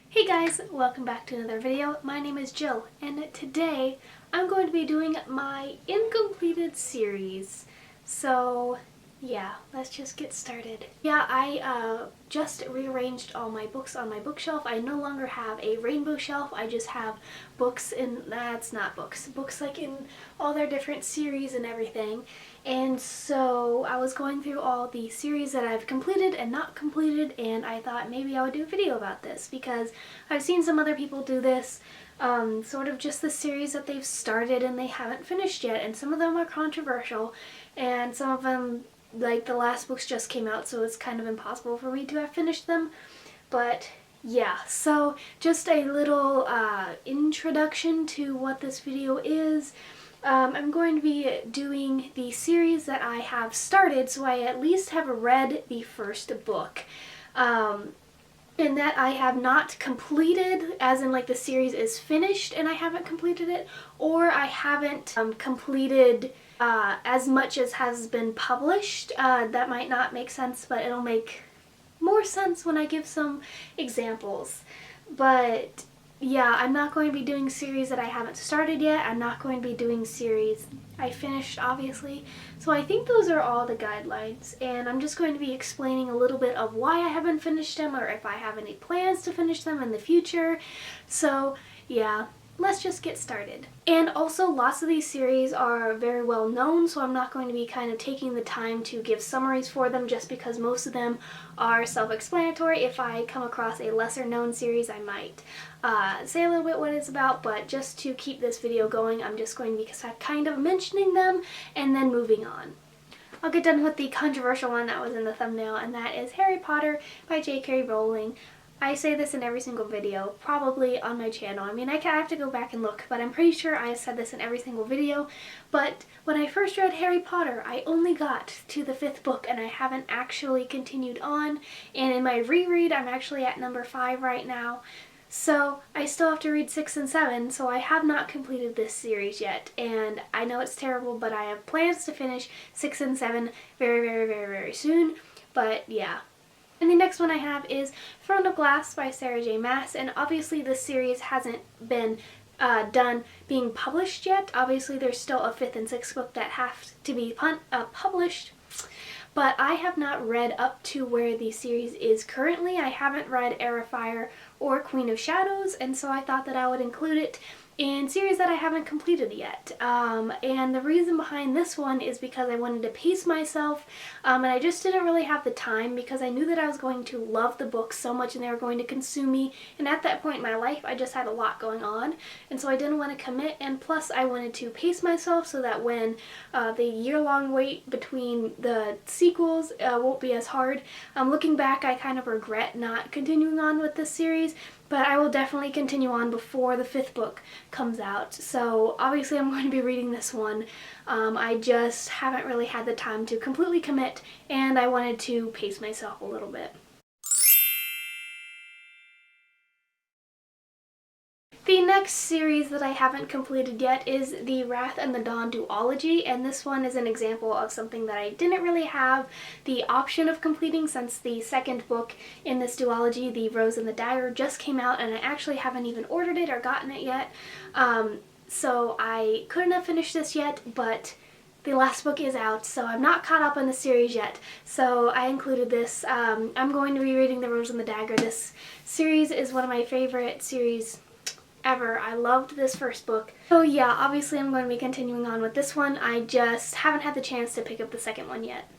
Hey guys, welcome back to another video. My name is Jill, and today I'm going to be doing my incompleted series. So yeah, let's just get started. Yeah, I just rearranged all my books on my bookshelf. I no longer have a rainbow shelf. I just have books in, that's not books, books like in all their different series and everything. And so I was going through all the series that I've completed and not completed, and I thought maybe I would do a video about this because I've seen some other people do this, sort of just the series that they've started and they haven't finished yet, and some of them are controversial, and some of them, like the last books just came out, so it's kind of impossible for me to have finished them. But yeah, so just a little introduction to what this video is. I'm going to be doing the series that I have started, so I at least have read the first book. And that I have not completed, as in like the series is finished and I haven't completed it, or I haven't completed as much as has been published. That might not make sense, but it'll make more sense when I give some examples. But yeah, I'm not going to be doing series that I haven't started yet. I'm not going to be doing series I finished, obviously. So I think those are all the guidelines, and I'm just going to be explaining a little bit of why I haven't finished them, or if I have any plans to finish them in the future. So yeah, let's just get started. And also, lots of these series are very well known, so I'm not going to be kind of taking the time to give summaries for them just because most of them are self-explanatory. If I come across a lesser known series, I might say a little bit what it's about, but just to keep this video going, I'm just going to be kind of mentioning them and then moving on. I'll get done with the controversial one that was in the thumbnail, and that is Harry Potter by J.K. Rowling. I say this in every single video, probably on my channel. I mean, I have to go back and look, but I'm pretty sure I have said this in every single video. But when I first read Harry Potter, I only got to the 5th book, and I haven't actually continued on. And in my reread, I'm actually at number 5 right now. So I still have to read 6 and 7, so I have not completed this series yet. And I know it's terrible, but I have plans to finish 6 and 7 very, very, very, very soon. But yeah. And the next one I have is Throne of Glass by Sarah J. Maas, and obviously this series hasn't been done being published yet. Obviously there's still a 5th and 6th book that have to be published, but I have not read up to where the series is currently. I haven't read Heir of Fire or Queen of Shadows, and so I thought that I would include it in series that I haven't completed yet. And the reason behind this one is because I wanted to pace myself, and I just didn't really have the time because I knew that I was going to love the books so much and they were going to consume me, and at that point in my life I just had a lot going on, and so I didn't want to commit, and plus I wanted to pace myself so that when the year-long wait between the sequels won't be as hard. Looking back, I kind of regret not continuing on with this series, but I will definitely continue on before the 5th book comes out. So obviously I'm going to be reading this one. I just haven't really had the time to completely commit, and I wanted to pace myself a little bit. The next series that I haven't completed yet is the Wrath and the Dawn duology, and this one is an example of something that I didn't really have the option of completing since the 2nd book in this duology, The Rose and the Dagger, just came out, and I actually haven't even ordered it or gotten it yet. So I couldn't have finished this yet, but the last book is out, so I'm not caught up on the series yet, so I included this. I'm going to be reading The Rose and the Dagger. This series is one of my favorite series ever. I loved this first book. So yeah, obviously I'm going to be continuing on with this one. I just haven't had the chance to pick up the 2nd one yet.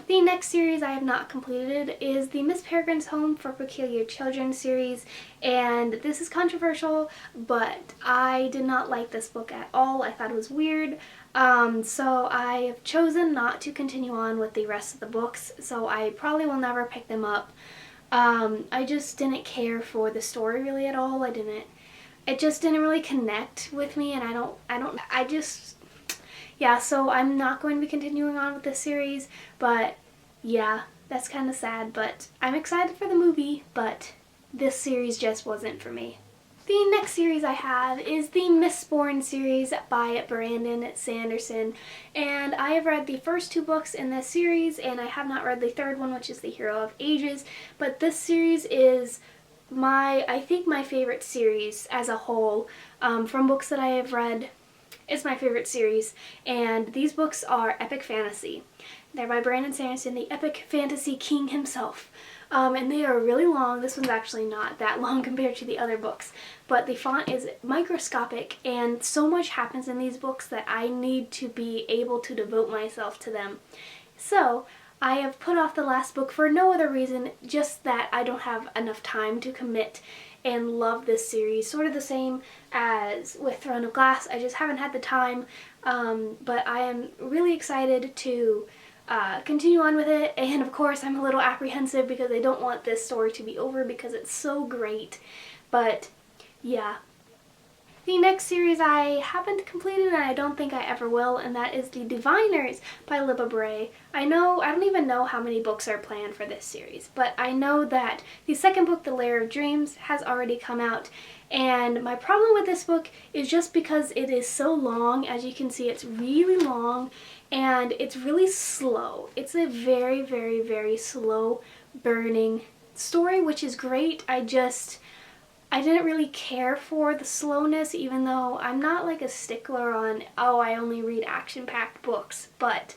The next series I have not completed is the Miss Peregrine's Home for Peculiar Children series, and this is controversial, but I did not like this book at all. I thought it was weird, so I have chosen not to continue on with the rest of the books, so I probably will never pick them up. I just didn't care for the story really at all. It just didn't really connect with me, and yeah, so I'm not going to be continuing on with this series, but yeah, that's kind of sad, but I'm excited for the movie, but this series just wasn't for me. The next series I have is the Mistborn series by Brandon Sanderson, and I have read the first 2 books in this series, and I have not read the 3rd one, which is The Hero of Ages, but this series is I think my favorite series as a whole, from books that I have read, is my favorite series, and these books are epic fantasy. They're by Brandon Sanderson, the epic fantasy king himself. And they are really long. This one's actually not that long compared to the other books, but the font is microscopic, and so much happens in these books that I need to be able to devote myself to them. So I have put off the last book for no other reason, just that I don't have enough time to commit and love this series. Sort of the same as with Throne of Glass. I just haven't had the time, but I am really excited to continue on with it, and of course I'm a little apprehensive because I don't want this story to be over because it's so great. But yeah. The next series I haven't completed, and I don't think I ever will, and that is The Diviners by Libba Bray. I don't even know how many books are planned for this series, but I know that the second book, The Lair of Dreams, has already come out, and my problem with this book is just because it is so long. As you can see, it's really long, and it's really slow. It's a very, very, very slow burning story, which is great. I didn't really care for the slowness, even though I'm not like a stickler on, oh, I only read action-packed books, but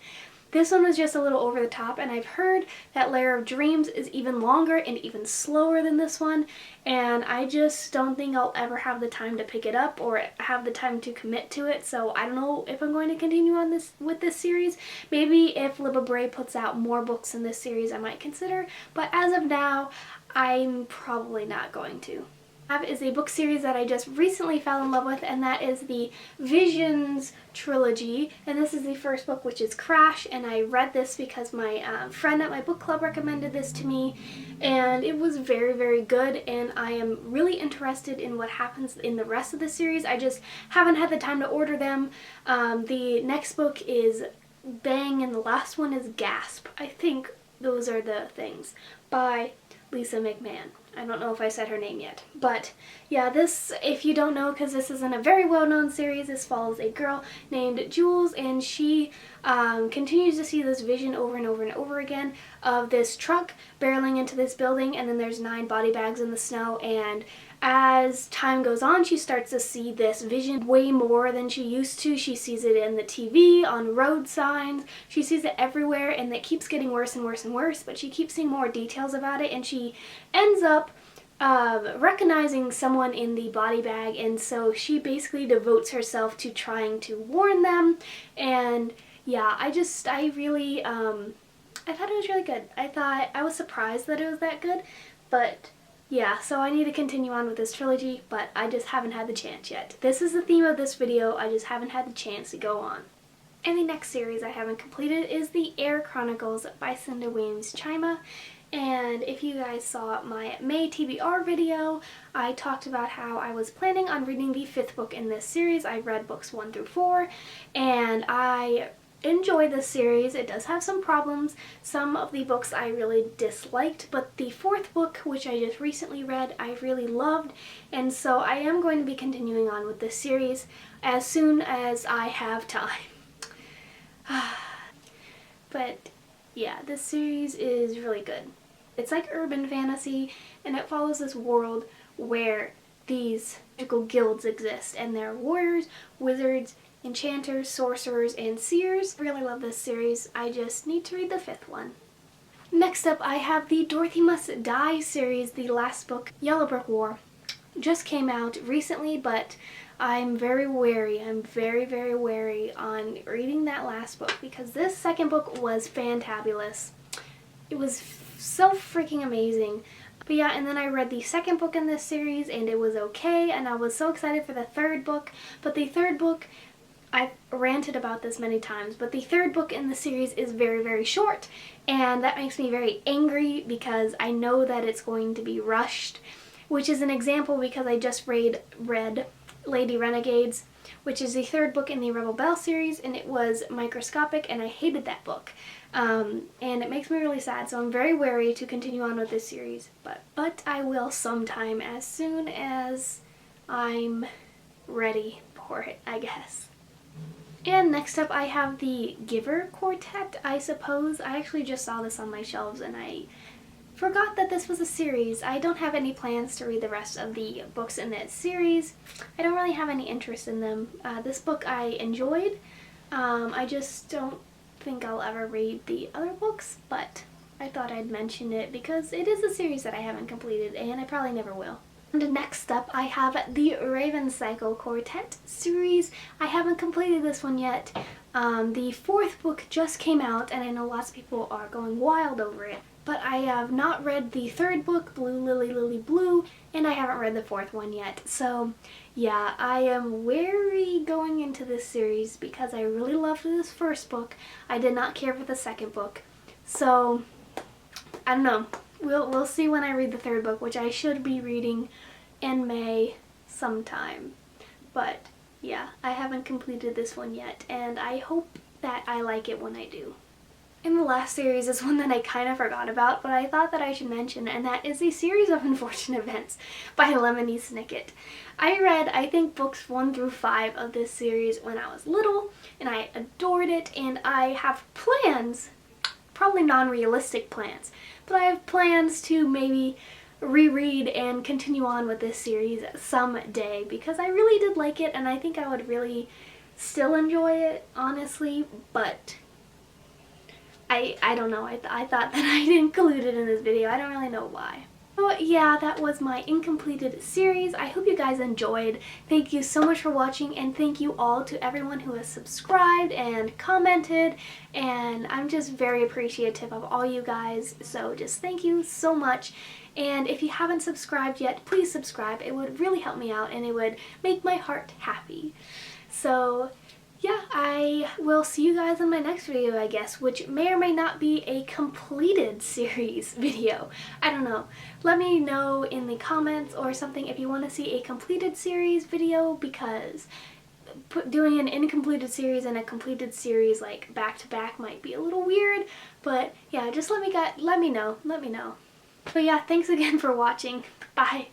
this one was just a little over the top, and I've heard that Lair of Dreams is even longer and even slower than this one, and I just don't think I'll ever have the time to pick it up or have the time to commit to it, so I don't know if I'm going to continue on with this series. Maybe if Libba Bray puts out more books in this series, I might consider, but as of now, I'm probably not going to. Is a book series that I just recently fell in love with, and that is the Visions trilogy, and this is the first book, which is Crash, and I read this because my friend at my book club recommended this to me, and it was very, very good, and I am really interested in what happens in the rest of the series. I just haven't had the time to order them. The next book is Bang, and the last one is Gasp. I think those are the things, by Lisa McMahon. I don't know if I said her name yet, but yeah, this, if you don't know, because this isn't a very well-known series, this follows a girl named Jules, and she continues to see this vision over and over and over again of this truck barreling into this building, and then there's 9 body bags in the snow, and as time goes on, she starts to see this vision way more than she used to. She sees it in the TV, on road signs, she sees it everywhere, and it keeps getting worse and worse and worse, but she keeps seeing more details about it, and she ends up recognizing someone in the body bag, and so she basically devotes herself to trying to warn them. And yeah, I thought it was really good. I was surprised that it was that good, but yeah, so I need to continue on with this trilogy, but I just haven't had the chance yet. This is the theme of this video, I just haven't had the chance to go on. And the next series I haven't completed is The Air Chronicles by Cinda Williams Chima. And if you guys saw my May TBR video, I talked about how I was planning on reading the 5th book in this series. I read books 1 through 4, and I enjoy this series. It does have some problems. Some of the books I really disliked, but the 4th book, which I just recently read, I really loved, and so I am going to be continuing on with this series as soon as I have time. But yeah, this series is really good. It's like urban fantasy, and it follows this world where these magical guilds exist, and they're warriors, wizards, enchanters, sorcerers, and seers. I really love this series. I just need to read the 5th one. Next up, I have the Dorothy Must Die series, the last book, Yellow Brick War. Just came out recently, but I'm very wary. I'm very, very wary on reading that last book because this second book was fantabulous. It was so freaking amazing. But yeah, and then I read the 2nd book in this series, and it was okay, and I was so excited for the 3rd book. But the 3rd book, I've ranted about this many times, but the 3rd book in the series is very, very short, and that makes me very angry because I know that it's going to be rushed, which is an example because I just read Lady Renegades, which is the 3rd book in the Rebel Belle series, and it was microscopic, and I hated that book. And it makes me really sad, so I'm very wary to continue on with this series, but I will sometime as soon as I'm ready for it, I guess. And next up I have the Giver Quartet, I suppose. I actually just saw this on my shelves, and I forgot that this was a series. I don't have any plans to read the rest of the books in this series. I don't really have any interest in them. This book I enjoyed. I just don't think I'll ever read the other books, but I thought I'd mention it because it is a series that I haven't completed and I probably never will. And next up I have the Raven Cycle Quartet series. I haven't completed this one yet. The fourth book just came out and I know lots of people are going wild over it. But I have not read the third book, Blue Lily Lily Blue, and I haven't read the fourth one yet. So yeah, I am wary going into this series because I really loved this first book. I did not care for the second book. So I don't know. We'll see when I read the third book, which I should be reading in May sometime. But yeah, I haven't completed this one yet, and I hope that I like it when I do. And the last series is one that I kind of forgot about, but I thought that I should mention, and that is A Series of Unfortunate Events by Lemony Snicket. I read, I think, books 1 through 5 of this series when I was little, and I adored it, and I have plans, probably non-realistic plans, but I have plans to maybe reread and continue on with this series someday, because I really did like it, and I think I would really still enjoy it, honestly, but I don't know. I thought that I'd include it in this video. I don't really know why. So yeah, that was my incompleted series. I hope you guys enjoyed. Thank you so much for watching, and thank you all to everyone who has subscribed and commented, and I'm just very appreciative of all you guys, so just thank you so much. And if you haven't subscribed yet, please subscribe. It would really help me out and it would make my heart happy. So yeah, I will see you guys in my next video, I guess, which may or may not be a completed series video. I don't know. Let me know in the comments or something if you want to see a completed series video, because doing an incompleted series and a completed series like back to back might be a little weird. But yeah, just let me know. But yeah, thanks again for watching. Bye.